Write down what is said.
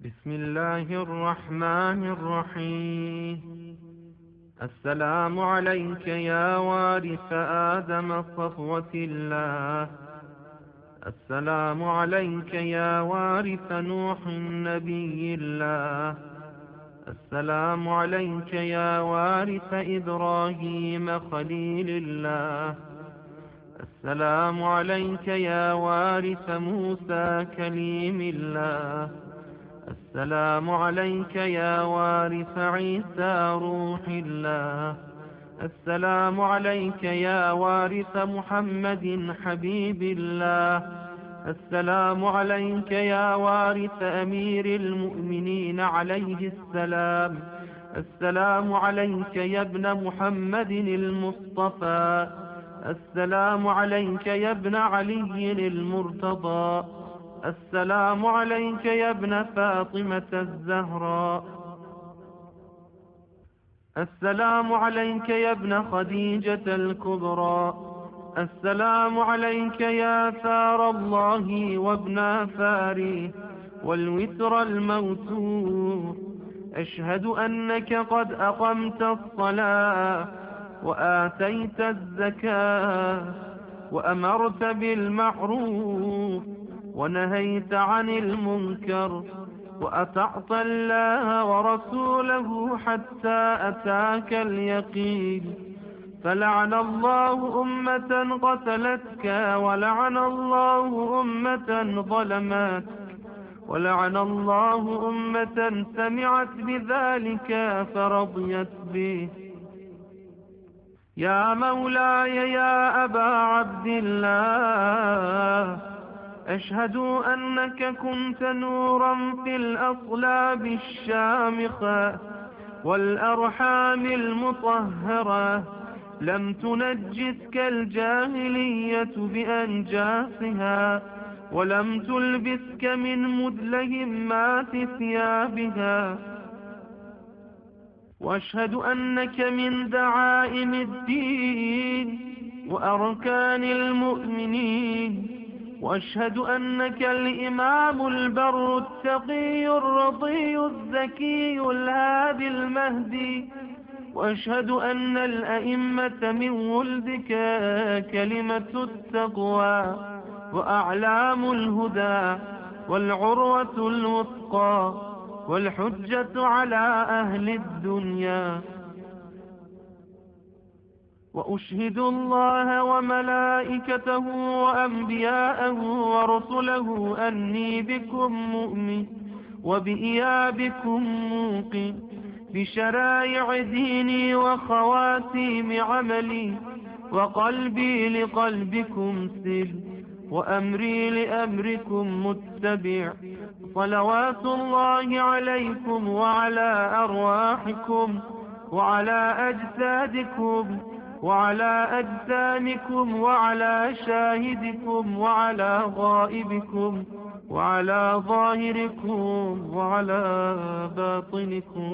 بسم الله الرحمن الرحيم. السلام عليك يا وارث آدم صفوة الله. السلام عليك يا وارث نوح نبي الله. السلام عليك يا وارث إبراهيم خليل الله. السلام عليك يا وارث موسى كليم الله. السلام عليك يا وارث عيسى روح الله. السلام عليك يا وارث محمد حبيب الله. السلام عليك يا وارث أمير المؤمنين عليه السلام. السلام عليك يا ابن محمد المصطفى. السلام عليك يا ابن علي المرتضى. السلام عليك يا ابن فاطمة الزهراء. السلام عليك يا ابن خديجة الكبرى. السلام عليك يا ثار الله وابن فاري والوتر الموتور. أشهد أنك قد أقمت الصلاة وآتيت الزكاة وأمرت بالمعروف ونهيت عن المنكر وأطعت الله ورسوله حتى أتاك اليقين. فلعن الله أمة قتلتك ولعن الله أمة ظلمتك ولعن الله أمة سمعت بذلك فرضيت به. يا مولاي يا أبا عبد الله، أشهد أنك كنت نورا في الأصلاب الشامخة والأرحام المطهرة، لم تنجسك الجاهلية بأنجاسها ولم تلبسك من مدلهمات ثيابها. وأشهد أنك من دعائم الدين وأركان المؤمنين. وأشهد أنك الإمام البر التقي الرضي الزكي الهادي المهدي. وأشهد أن الأئمة من ولدك كلمة التقوى وأعلام الهدى والعروة الوثقى والحجة على أهل الدنيا. وأشهد الله وملائكته وأنبياءه ورسله أني بكم مؤمن وبإيابكم موقن، بشرائع ديني وخواتيم عملي، وقلبي لقلبكم سلم وأمري لأمركم متبع. صلوات الله عليكم وعلى أرواحكم وعلى أجسادكم وعلى أجسامكم وعلى شاهدكم وعلى غائبكم وعلى ظاهركم وعلى باطنكم.